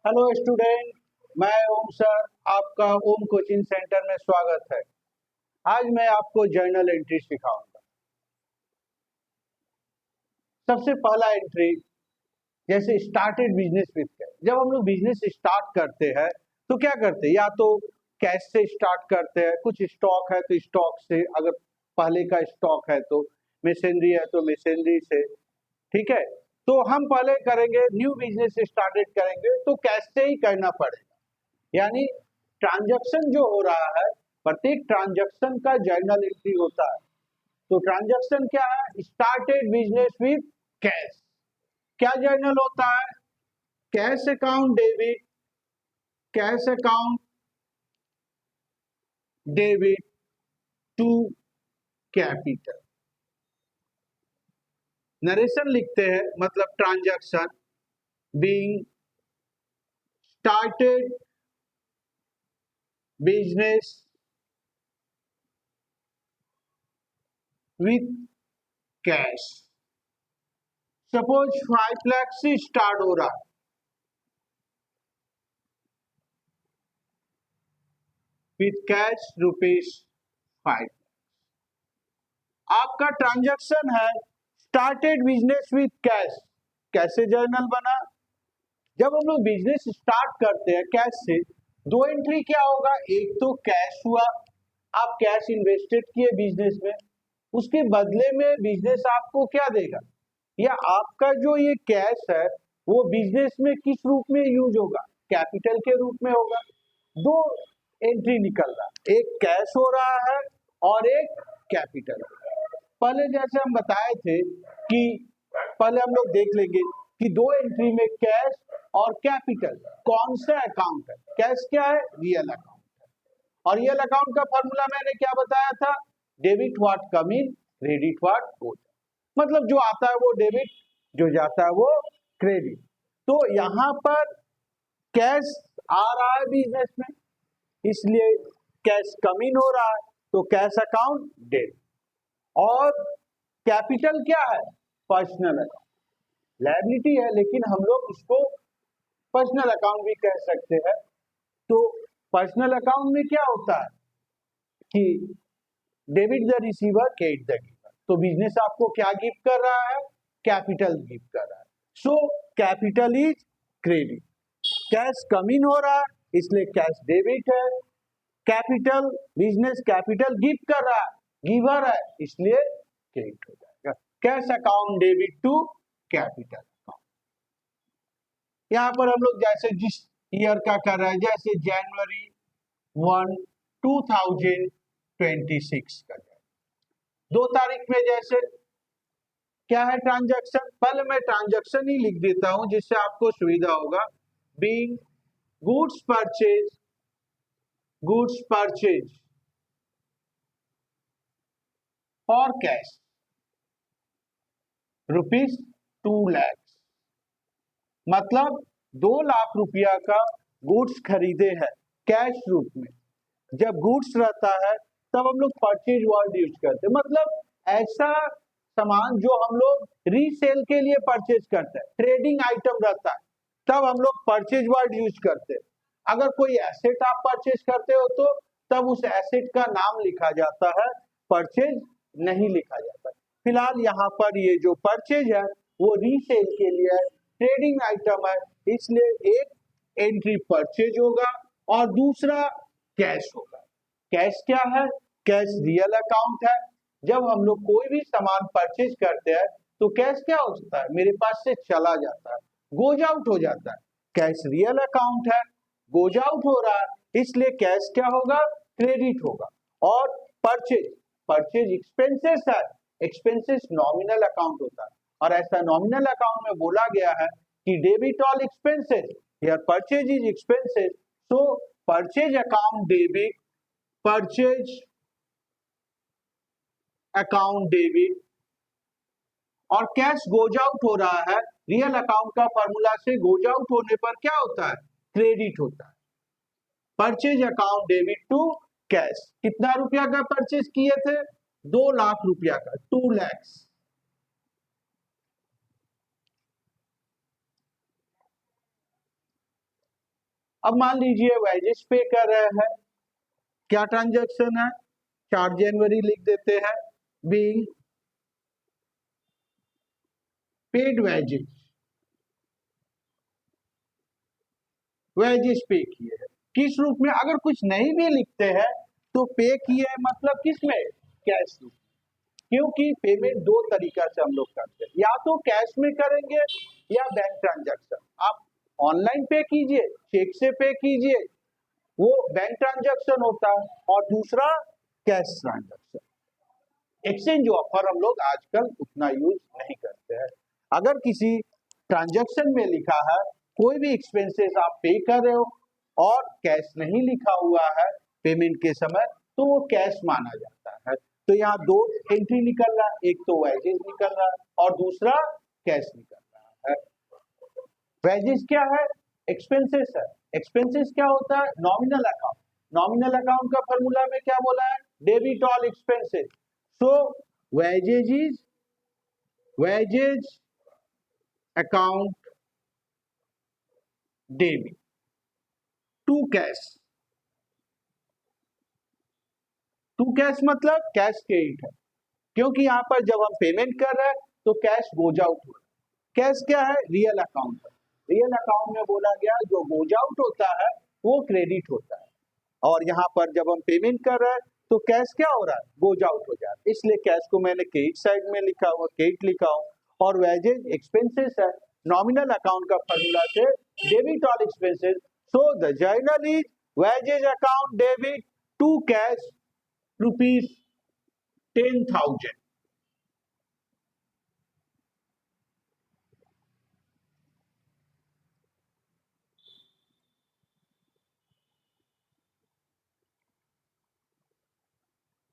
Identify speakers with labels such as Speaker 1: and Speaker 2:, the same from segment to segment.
Speaker 1: Hello student, मैं ओम sir, आपका ओम coaching centre में स्वागत है। आज मैं आपको जर्नल एंट्री सिखाऊंगा। सबसे पहला एंट्री, जैसे स्टार्टेड बिजनेस विद कैश। जब हम लोग बिजनेस स्टार्ट करते हैं तो क्या करते हैं, या तो कैश से स्टार्ट करते हैं, कुछ स्टॉक है तो स्टॉक से, अगर पहले का स्टॉक है तो मशीनरी है तो मशीनरी से, ठीक है। तो हम पहले करेंगे, न्यू बिजनेस स्टार्टेड करेंगे तो कैश से ही करना पड़ेगा। यानी ट्रांजैक्शन जो हो रहा है, प्रत्येक ट्रांजैक्शन का जर्नल एंट्री होता है। तो ट्रांजैक्शन क्या है? Started business with cash. क्या जर्नल होता है? Cash account debit, cash account debit to capital. Narration लिखते हैं, मतलब transaction being started business with cash. Suppose 5 lakh से स्टार्ट हो रहा है, विथ कैश ₹5। आपका ट्रांजैक्शन है स्टार्टेड बिजनेस विथ कैश। कैसे जर्नल बना? जब हम लोग बिजनेस स्टार्ट करते हैं कैश से, दो एंट्री क्या होगा? एक तो कैश हुआ, आप कैश इन्वेस्टेड किए बिजनेस में, उसके बदले में बिजनेस आपको क्या देगा, या आपका जो ये कैश है वो बिजनेस में किस रूप में यूज होगा? कैपिटल के रूप में होगा। दो एंट्री निकल रहा, एक कैश हो रहा है और एक कैपिटल। पहले जैसे हम बताए थे कि पहले हम लोग देख लेंगे कि दो एंट्री में कैश और कैपिटल कौन सा अकाउंट है। कैश क्या है? रियल अकाउंट है। और रियल अकाउंट का फॉर्मूला मैंने क्या बताया था? Debit what come in, credit what goes. मतलब जो आता है वो डेबिट, जो जाता है वो क्रेडिट। तो यहाँ पर कैश आ रहा है बिजनेस में, इसलिए कैश कम इन हो रहा है, तो कैश अकाउंट डेबिट। और कैपिटल क्या है? Personal account. लायबिलिटी है, लेकिन हम लोग इसको पर्सनल अकाउंट भी कह सकते हैं। तो पर्सनल अकाउंट में क्या होता है कि debit the receiver, credit the giver. तो बिजनेस आपको क्या गिफ्ट कर रहा है? कैपिटल गिफ्ट कर रहा है। So capital is credit. Cash come in हो रहा है, इसलिए कैश डेबिट है। कैपिटल, बिजनेस कैपिटल गिफ्ट कर रहा है, गिवर है, इसलिए क्रेडिट हो जाएगा। Cash account debit to capital account. यहाँ पर हम लोग जैसे जिस ईयर का कर रहे हैं, जैसे January 1, 2026 का, 2 तारीख में जैसे क्या है ट्रांजैक्शन, पहले मैं ट्रांजैक्शन ही लिख देता हूं जिससे आपको सुविधा होगा। Being goods purchase for cash ₹2 lakh. मतलब 2 लाख रुपया का गुड्स खरीदे हैं कैश रूप में। जब गुड्स रहता है तब हम लोग परचेज वर्ड यूज करते हैं, मतलब ऐसा सामान जो हम लोग रीसेल के लिए परचेज करते हैं, ट्रेडिंग आइटम रहता है, तब हम लोग परचेज वर्ड यूज करते हैं। अगर कोई एसेट आप परचेज करते हो तो तब उस एसेट का नाम लिखा जाता है, परचेज नहीं लिखा जाता। फिलहाल यहाँ पर ये जो परचेज है वो रीसेल के लिए है, ट्रेडिंग आइटम है, इसलिए एक एंट्री परचेज होगा और दूसरा कैश होगा। कैश क्या है? कैश रियल अकाउंट है। जब हम लोग कोई भी सामान परचेज करते हैं तो कैश क्या होता है? मेरे पास से चला जाता है, गोज आउट हो जाता है। कैश रियल अकाउंट है, गोज आउट हो रहा है, इसलिए कैश क्या होगा? क्रेडिट होगा। और परचेज, परचेज एक्सपेंसेस है, एक्सपेंसेस नॉमिनल अकाउंट होता है, और ऐसा नॉमिनल अकाउंट में बोला गया है कि debit all expenses, here purchase is expenses, so purchase account debit, purchase account debit. और कैश गोज आउट हो रहा है, रियल अकाउंट का फॉर्मूला से गोज आउट होने पर क्या होता है? क्रेडिट होता है। Purchase account debit to cash. कितना रुपया का परचेज किए थे? 2 लाख रुपया का, 2 lakhs। अब मान लीजिए वेजेस पे कर रहे हैं, क्या ट्रांजैक्शन है, 4 जनवरी लिख देते हैं, बीइंग पेड वेजेस, वेजेस पे किए हैं किस रूप में, अगर कुछ नहीं भी लिखते हैं तो पे किए है मतलब किस में, कैश रूप, क्योंकि पेमेंट दो तरीका से हम लोग करते हैं, या तो कैश में करेंगे या बैंक ट्रांजैक्शन। आप ऑनलाइन पे कीजिए, चेक से पे कीजिए, वो बैंक ट्रांजैक्शन होता है, और दूसरा कैश ट्रांजैक्शन। एक्सचेंज ऑफर हम लोग आजकल उतना यूज नहीं करते हैं। अगर किसी ट्रांजैक्शन में लिखा है कोई भी एक्सपेंसेस आप पे कर रहे हो और कैश नहीं लिखा हुआ है पेमेंट के समय, तो वो कैश माना जाता है। तो यहाँ दो एंट्री निकल रहा है, एक तो वेजेस निकल रहा है और दूसरा कैश निकल रहा है। वेजेस क्या है, एक्सपेंसेस है। एक्सपेंसेस क्या होता है, नॉमिनल अकाउंट। नॉमिनल अकाउंट का फॉर्मूला में क्या बोला है, debit all expenses. So wages account debit to cash. To cash मतलब कैश क्रेडिट है, क्योंकि यहाँ पर जब हम पेमेंट कर रहे हैं तो कैश गोज आउट हो रहा है। कैश क्या है, रियल अकाउंट है। रियल अकाउंट में बोला गया जो गोज आउट होता है वो क्रेडिट होता है, और यहाँ पर जब हम पेमेंट कर रहे हैं तो कैश क्या हो रहा है, गोज आउट हो जा रहा है, इसलिए कैश को मैंने क्रेडिट साइड में लिखा हुआ, क्रेडिट लिखा हूँ। और वेजेज एक्सपेंसेस है, नॉमिनल अकाउंट का फॉर्मूला से debit all expenses, so the journal is wages account debit to cash ₹10,000।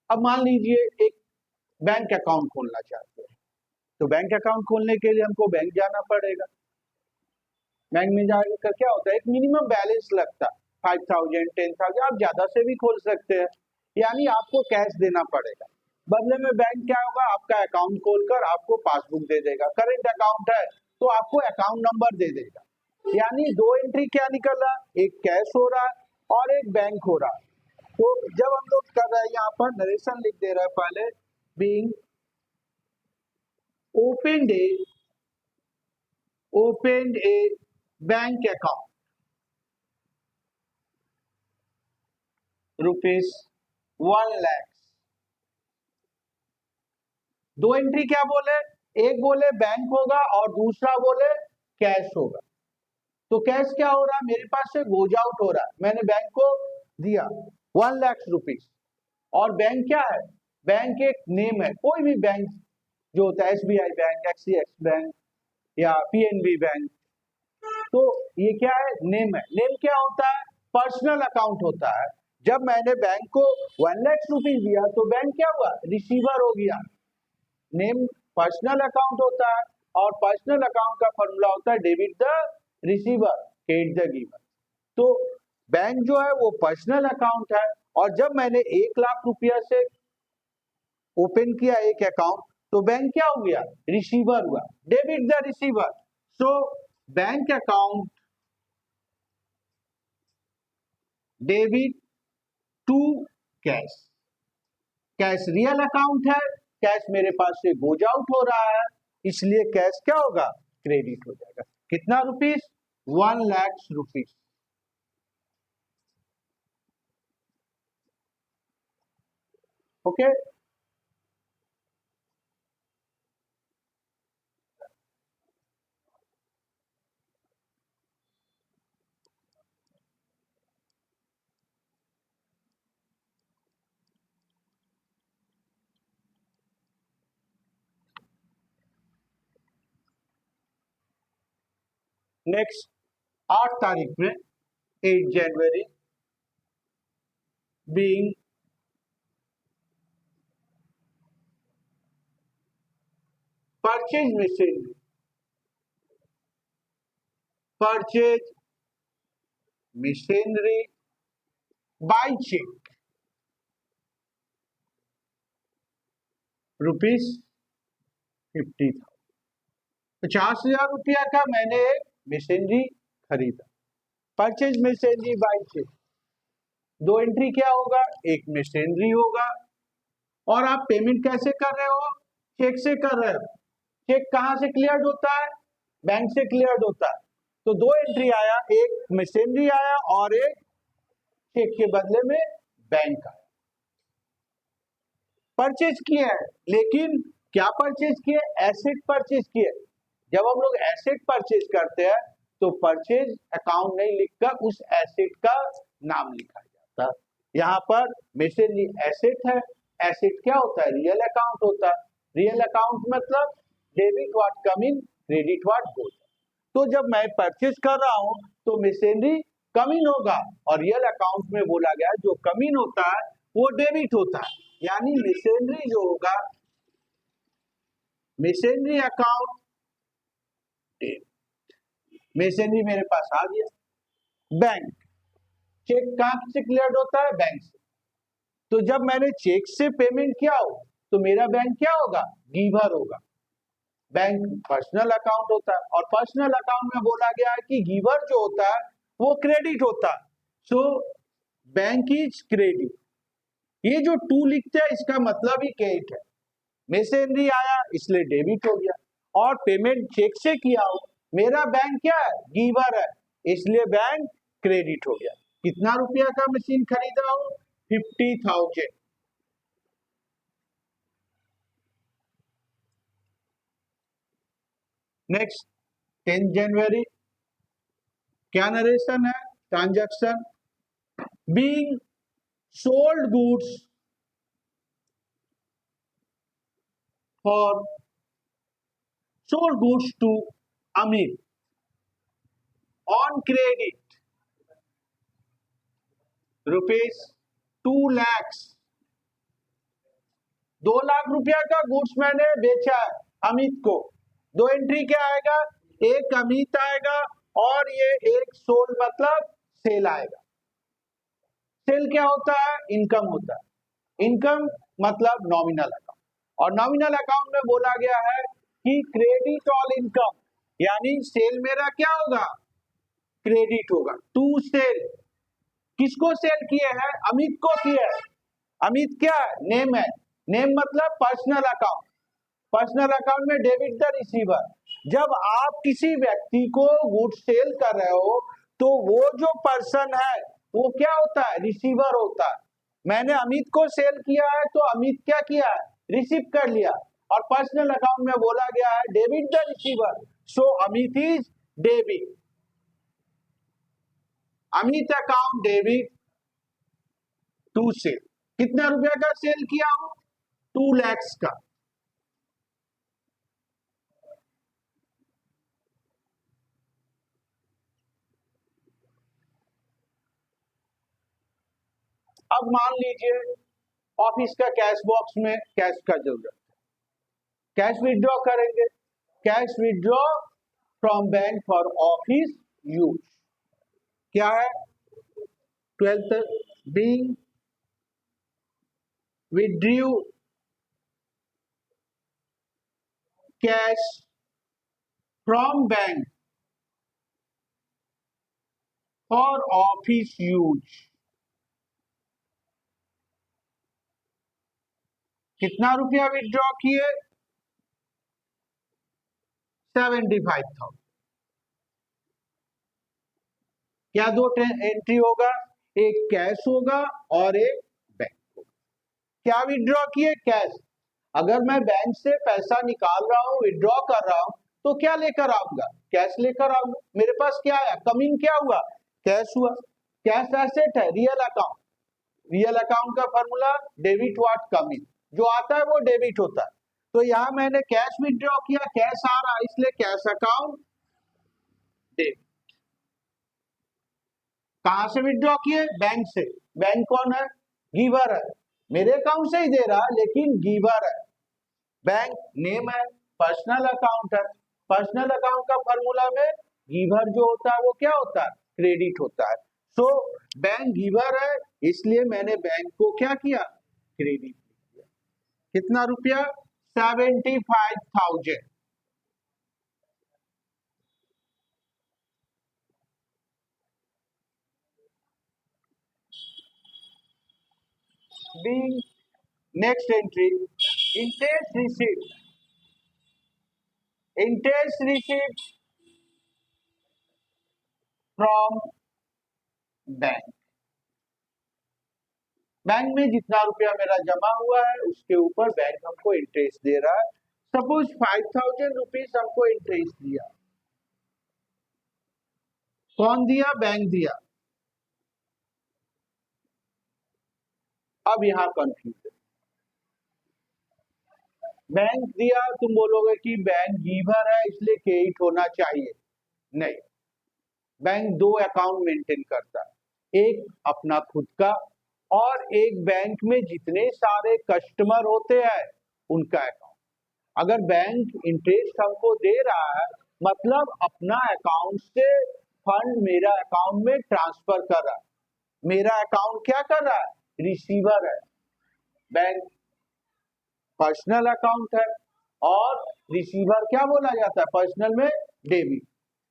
Speaker 1: अब मान लीजिए एक बैंक अकाउंट खोलना चाहते हैं, तो बैंक अकाउंट खोलने के लिए हमको बैंक जाना पड़ेगा। बैंक में जाकर क्या होता है, एक मिनिमम बैलेंस लगता है, 5,000 10,000, आप ज्यादा से भी खोल सकते हैं, यानी आपको कैश देना पड़ेगा। बदले में बैंक क्या होगा, आपका अकाउंट खोलकर आपको पासबुक दे देगा। करेंट अकाउंट है तो आपको अकाउंट नंबर दे देगा, यानी दो एंट्री क्या निकल रहा है, एक कैश हो रहा है और एक बैंक हो रहा है। तो जब हम लोग कर रहे हैं, यहाँ पर नरेशन लिख दे रहे हैं पहले, being opened a bank account ₹1,00,000। दो एंट्री क्या बोले, एक बोले बैंक होगा और दूसरा बोले कैश होगा। तो कैश क्या हो रहा है, मेरे पास से गोज आउट हो रहा है, मैंने बैंक को दिया ₹1,00,000, और बैंक क्या है, बैंक एक नेम है, कोई भी बैंक जो होता है, SBI बैंक, एक्सिस बैंक या PNB बैंक, तो ये क्या है, नेम है। नेम क्या होता है, पर्सनल अकाउंट होता है। जब मैंने बैंक को ₹1,00,000 दिया तो बैंक क्या हुआ, रिसीवर हो गया। नेम पर्सनल अकाउंट होता है, और पर्सनल अकाउंट का फॉर्मूला होता है debit the receiver, credit the giver. तो बैंक जो है वो पर्सनल अकाउंट है, और जब मैंने ₹1,00,000 से ओपन किया एक अकाउंट, तो बैंक क्या हो गया, रिसीवर हुआ, debit the receiver. So bank account debit to cash. Cash real account है, कैश मेरे पास से गोज आउट हो रहा है, इसलिए कैश क्या होगा, क्रेडिट हो जाएगा। कितना रुपीस, ₹1,00,000। ओके, नेक्स्ट 8 तारीख में, 8 जनवरी, being purchase machinery, purchase machinery by cheque ₹50,000। ₹50,000 का मैंने एक मशीनरी खरीदा, परचेज मशीनरी बाय चेक, दो एंट्री क्या होगा, एक मशीनरी होगा। और आप पेमेंट कैसे कर रहे हो, चेक से कर रहे हो। चेक कहां से क्लियर होता है, बैंक से क्लियर होता है। तो दो एंट्री आया, एक मशीनरी आया और एक चेक के बदले में बैंक आया। परचेज किया है, लेकिन क्या परचेज किए, एसेट परचेज किए। जब हम लोग एसेट परचेज करते हैं तो परचेज अकाउंट नहीं लिखकर उस एसेट का नाम लिखा जाता है। यहाँ पर मशीनरी एसेट है, एसेट क्या होता है, रियल अकाउंट होता है। रियल अकाउंट मतलब debit what come in, credit what goes. तो जब मैं परचेज कर रहा हूं तो मशीनरी कम इन होगा और रियल अकाउंट में बोला गया जो कम इन होता है वो डेबिट होता है। यानी मशीनरी जो होगा, मशीनरी अकाउंट डेबिट, मशीनरी मेरे पास आ गया। बैंक, चेक कहां से क्लियर होता है, बैंक से। तो जब मैंने चेक से पेमेंट किया हो तो मेरा बैंक क्या होगा, गिवर होगा। बैंक पर्सनल अकाउंट होता है और पर्सनल अकाउंट में बोला गया है कि गिवर जो होता है वो क्रेडिट होता है। So bank is credit. ये जो टू लिखते हैं इसका मतलब ही क्रेडिट है। मशीनरी आया इसलिए डेबिट हो गया और पेमेंट चेक से किया हो, मेरा बैंक क्या है, गिवर है, इसलिए बैंक क्रेडिट हो गया। कितना रुपया का मशीन खरीदा हो, 50,000। नेक्स्ट 10 जनवरी, क्या नरेशन है, transaction being sold goods for sold goods to Amit on credit rupees 2 lakhs। 2 lakh रुपया का गुड्स मैंने बेचा है अमित को। दो एंट्री क्या आएगा, एक अमित आएगा और ये एक सोल्ड मतलब सेल आएगा। सेल क्या होता है, इनकम होता है। इनकम मतलब नॉमिनल अकाउंट, और नॉमिनल अकाउंट में बोला गया है कि क्रेडिट ऑल इनकम, यानी सेल मेरा क्या होगा, क्रेडिट होगा। टू सेल, किसको सेल किए हैं, अमित को किए हैं। अमित क्या है, नेम है, नेम मतलब पर्सनल अकाउंट। पर्सनल अकाउंट में डेबिट द रिसीवर। जब आप किसी व्यक्ति को गुड सेल कर रहे हो तो वो जो पर्सन है वो क्या होता है, रिसीवर होता है। मैंने अमित को सेल किया है तो अमित क्या किया है, रिसीव कर लिया। और पर्सनल अकाउंट में बोला गया है debit the receiver, so Amit is debit. Amit account debit to sale. कितना रुपया का सेल किया हो, 2 lakhs का। अब मान लीजिए ऑफिस का कैश बॉक्स में कैश का जरूरत है, कैश विड्रॉ करेंगे। Cash withdraw from bank for office use क्या है, 12th being withdrew cash from bank for office use. कितना रुपया विड्रॉ किए, 75,000। क्या दो एंट्री होगा, एक कैश होगा और एक बैंक होगा। क्या विड्रॉ किए, कैश। अगर मैं बैंक से पैसा निकाल रहा हूं, विड्रॉ कर रहा हूं, तो क्या लेकर आऊंगा, कैश लेकर आऊंगा। मेरे पास क्या आया, कमिंग क्या हुआ, कैश हुआ। कैश एसेट है, रियल अकाउंट। रियल अकाउंट का फॉर्मूला डेबिट व्हाट कमिंग, जो आता है वो डेबिट होता है। तो यहां मैंने कैश विड्रॉ किया, कैश आ रहा है इसलिए कैश अकाउंट डेबिट। कहां से विड्रॉ किए, बैंक से। बैंक कौन है, गिवर है, मेरे अकाउंट से ही दे रहा है लेकिन गिवर है। बैंक नेम है, पर्सनल अकाउंट है। पर्सनल अकाउंट का फॉर्मूला में गिवर जो होता है वो क्या होता है, क्रेडिट होता है। सो बैंक गिवर है इसलिए मैंने बैंक को क्या किया, क्रेडिट किया। कितना रुपया, 75,000। being next entry, interest received, interest received from bank, bank में जितना रुपया मेरा जमा हुआ है उसके ऊपर बैंक हमको इंटरेस्ट दे रहा है। सपोज 5000 रुपीज हमको इंटरेस्ट दिया, कौन दिया? बैंक दिया। अब यहां कंफ्यूजन, बैंक दिया, तुम बोलोगे कि बैंक गिवर है इसलिए क्रेडिट होना चाहिए, नहीं। बैंक दो अकाउंट मेंटेन करता है, एक अपना खुद का और एक बैंक में जितने सारे कस्टमर होते हैं उनका अकाउंट। अगर बैंक इंटरेस्ट हमको दे रहा है मतलब अपना अकाउंट से फंड मेरा अकाउंट में ट्रांसफर कर रहा है। मेरा अकाउंट क्या कर रहा है? रिसीवर है। बैंक पर्सनल अकाउंट है और रिसीवर क्या बोला जाता है पर्सनल में? डेबिट।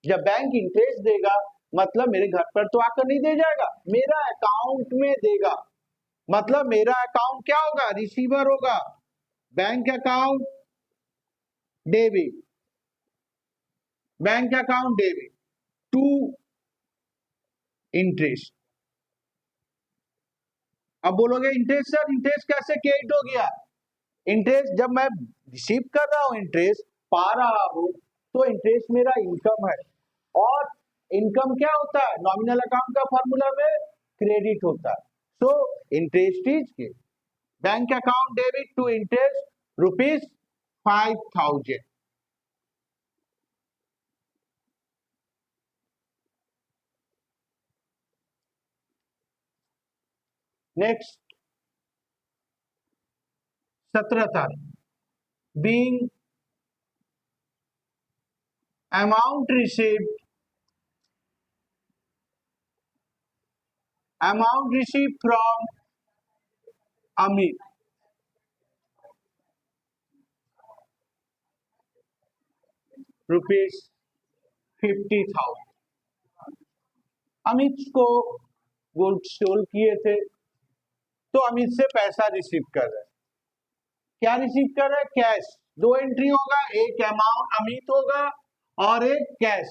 Speaker 1: जब बैंक इंटरेस्ट देगा मतलब मेरे घर पर तो आकर नहीं दे जाएगा, मेरा अकाउंट में देगा, मतलब मेरा अकाउंट क्या होगा? रिसीवर होगा। Bank account debit, bank account debit to interest. अब बोलोगे इंटरेस्ट सर, इंटरेस्ट कैसे क्रेडिट हो गया? इंटरेस्ट जब मैं रिसीव कर रहा हूं, इंटरेस्ट पा रहा हूं, तो इंटरेस्ट मेरा इनकम है। और इनकम क्या होता है? नॉमिनल अकाउंट का फॉर्मूला में क्रेडिट होता है। सो इंटरेस्ट इज के bank account debit to interest rupees 5000। Next 17 तारीख, being amount received, amount received from Amit, rupees 50,000। Amit को गोल्ड सोल्ड किए थे तो अमित से पैसा रिसीव कर रहे हैं। क्या रिसीव कर रहे हैं? कैश। दो एंट्री होगा, एक अमाउंट अमित होगा और एक कैश।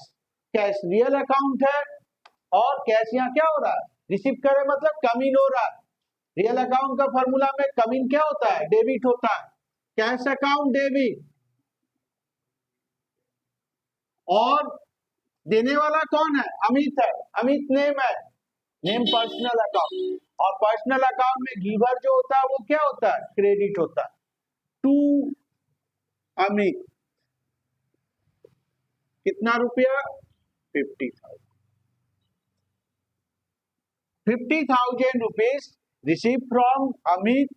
Speaker 1: कैश रियल अकाउंट है और कैश यहाँ क्या हो रहा है? रिसीव कर रहे मतलब कम इन हो रहा है। रियल अकाउंट का फॉर्मूला में कम इन क्या होता है? डेबिट होता है। कैश अकाउंट डेबिट, और देने वाला कौन है? अमित है। अमित नेम है, नेम पर्सनल अकाउंट, और पर्सनल अकाउंट में गिवर जो होता है वो क्या होता है? क्रेडिट होता है। टू अमित कितना रुपया? 50,000। 50,000 rupees receive from Amit,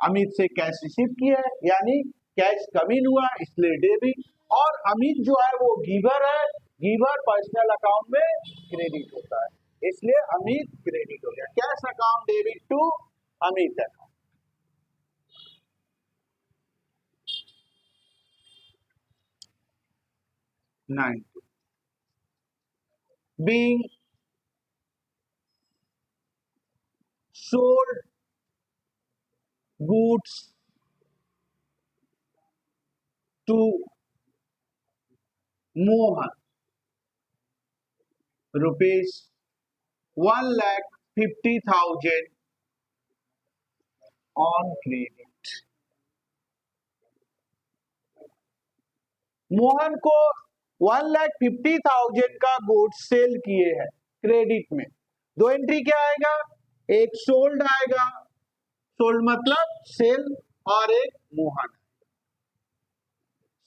Speaker 1: Amit से कैश रिसीव किया है यानी कैश कम इन हुआ इसलिए डेबिट, और अमित जो है वो गिवर है, गिवर पर्सनल अकाउंट में क्रेडिट होता है इसलिए अमित क्रेडिट हो गया। Cash account debit to Amit account. 90, being sold goods to Mohan, rupees 1,50,000 on credit। Mohan को 1,50,000 का गुड्स सेल किए हैं क्रेडिट में। दो एंट्री क्या आएगा? एक सोल्ड आएगा, सोल्ड मतलब सेल, और एक मोहन।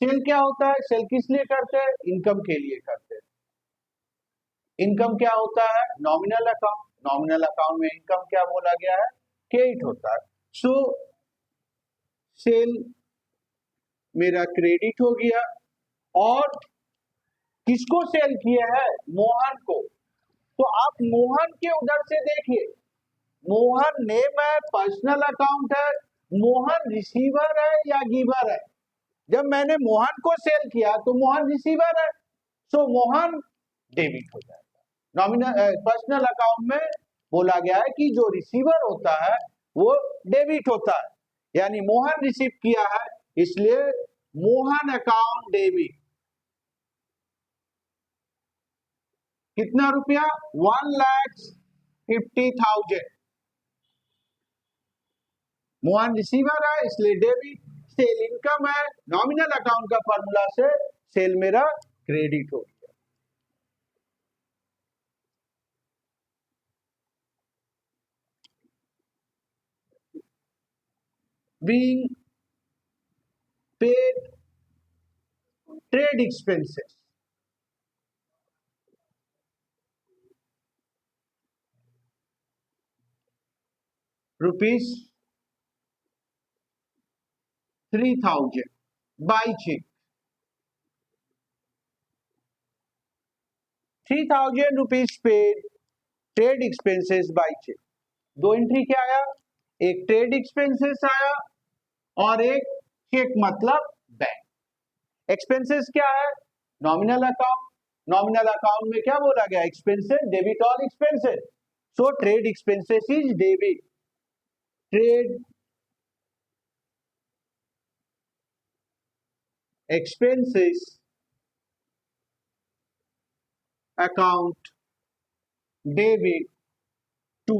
Speaker 1: सेल क्या होता है? सेल किस लिए करते हैं? इनकम के लिए करते हैं। इनकम क्या होता है? Nominal account. नॉमिनल अकाउंट में इनकम क्या बोला गया है? क्रेडिट होता है। सो सेल मेरा क्रेडिट हो गया, और किसको सेल किया है? मोहन को। तो आप मोहन के उधर से देखिए, मोहन नेम है, पर्सनल अकाउंट है, मोहन रिसीवर है या गिवर है? जब मैंने मोहन को सेल किया तो मोहन रिसीवर है, सो मोहन डेबिट हो जाएगा। नॉमिनल पर्सनल अकाउंट में बोला गया है कि जो रिसीवर होता है वो डेबिट होता है, यानी मोहन रिसीव किया है, इसलिए मोहन अकाउंट डेबिट। कितना रुपया? 1,50,000। मोहन रिसीवर है इसलिए डेबिट। सेल इनकम है, नॉमिनल अकाउंट का फॉर्मूला से सेल मेरा क्रेडिट हो गया। being paid trade expenses, rupees 3,000 by check। 3,000 rupees paid trade expenses by cheque. दो एंट्री क्या आया? एक ट्रेड एक्सपेंसेस आया और एक चेक मतलब बैंक। एक्सपेंसेस क्या है? Nominal account. नॉमिनल अकाउंट में क्या बोला गया? Expenses, debit all expenses. So trade expenses is debit. Trade expenses account debit to.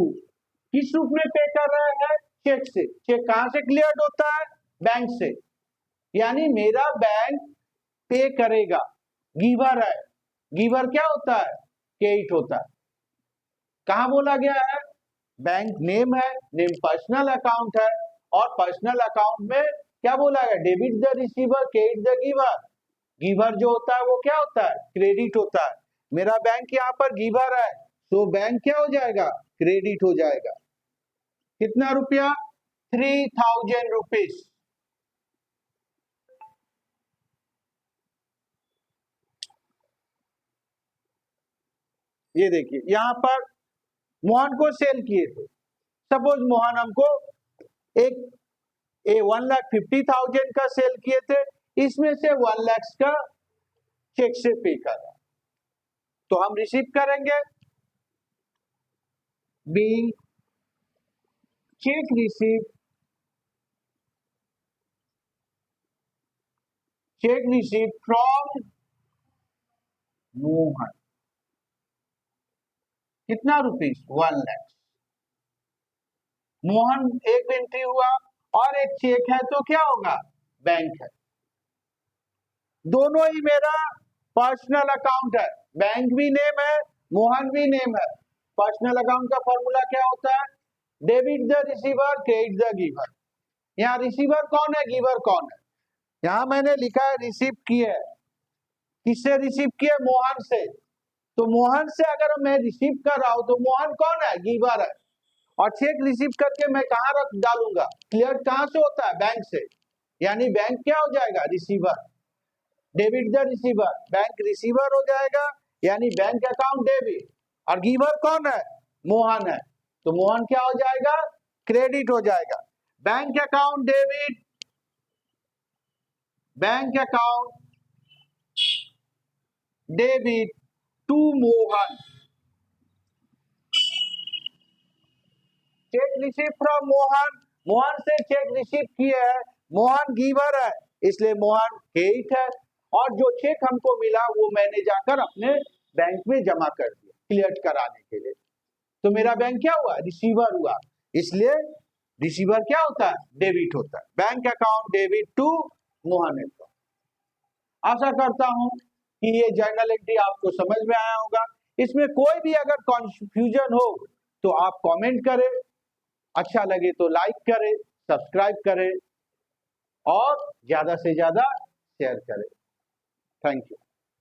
Speaker 1: किस रूप में पे कर रहे हैं? चेक से। चेक कहां से क्लियर होता है? बैंक से। यानी मेरा बैंक पे करेगा। गिवर है, गिवर क्या होता है? क्रेडिट होता है। कहां बोला गया है? बैंक नेम है, नेम पर्सनल अकाउंट है, और पर्सनल अकाउंट में क्या बोला गया? Debit the receiver, credit the giver. Giver जो होता है वो क्या होता है? क्रेडिट होता है। मेरा बैंक यहाँ पर गिवर है, तो बैंक क्या हो जाएगा? क्रेडिट हो जाएगा। कितना रुपया? 3,000 रुपीज। ये देखिए यहां पर मोहन को सेल किए थे। सपोज मोहन हमको एक 1,50,000 का सेल किए थे, इसमें से 1 लाख का चेक से पे करा, तो हम रिसीव करेंगे being check receive, check receive from Mohan. कितना रुपीस? 1 लाख। मोहन एक एंट्री हुआ और एक चेक है, तो क्या होगा? बैंक है। दोनों ही मेरा पर्सनल अकाउंट है, बैंक भी नेम है, मोहन भी नेम है। पर्सनल अकाउंट का फॉर्मूला क्या होता है? Debit the receiver, credit the giver. यहाँ रिसीवर कौन है, गिवर कौन है? यहाँ मैंने लिखा है रिसीव किए। किससे रिसीव किए? मोहन से। तो मोहन से अगर मैं रिसीव कर रहा हूं तो मोहन कौन है? गिवर है। और चेक रिसीव करके मैं कहां रख डालूंगा? क्लियर कहां से होता है? बैंक से। यानी बैंक क्या हो जाएगा? Receiver. Debit the receiver, bank receiver हो जाएगा, यानी बैंक अकाउंट डेबिट। और गिवर कौन है? मोहन है, तो मोहन क्या हो जाएगा? क्रेडिट हो जाएगा। Bank account debit, bank account debit to Mohan. Cheque receive from Mohan, Mohan से चेक रिसीव किए है, मोहन गिवर है इसलिए मोहन क्रेडिट है। और जो चेक हमको मिला वो मैंने जाकर अपने बैंक में जमा कर दिया क्लियर कराने के लिए, तो मेरा बैंक क्या हुआ? रिसीवर हुआ, इसलिए रिसीवर क्या होता है? डेबिट होता है। Bank account debit to Mohan account. आशा करता हूं कि ये जर्नल एंट्री आपको समझ में आया होगा। इसमें कोई भी अगर कंफ्यूजन हो तो आप कमेंट करें, अच्छा लगे तो लाइक करें, सब्सक्राइब करें और ज्यादा से ज्यादा शेयर करें। Thank you.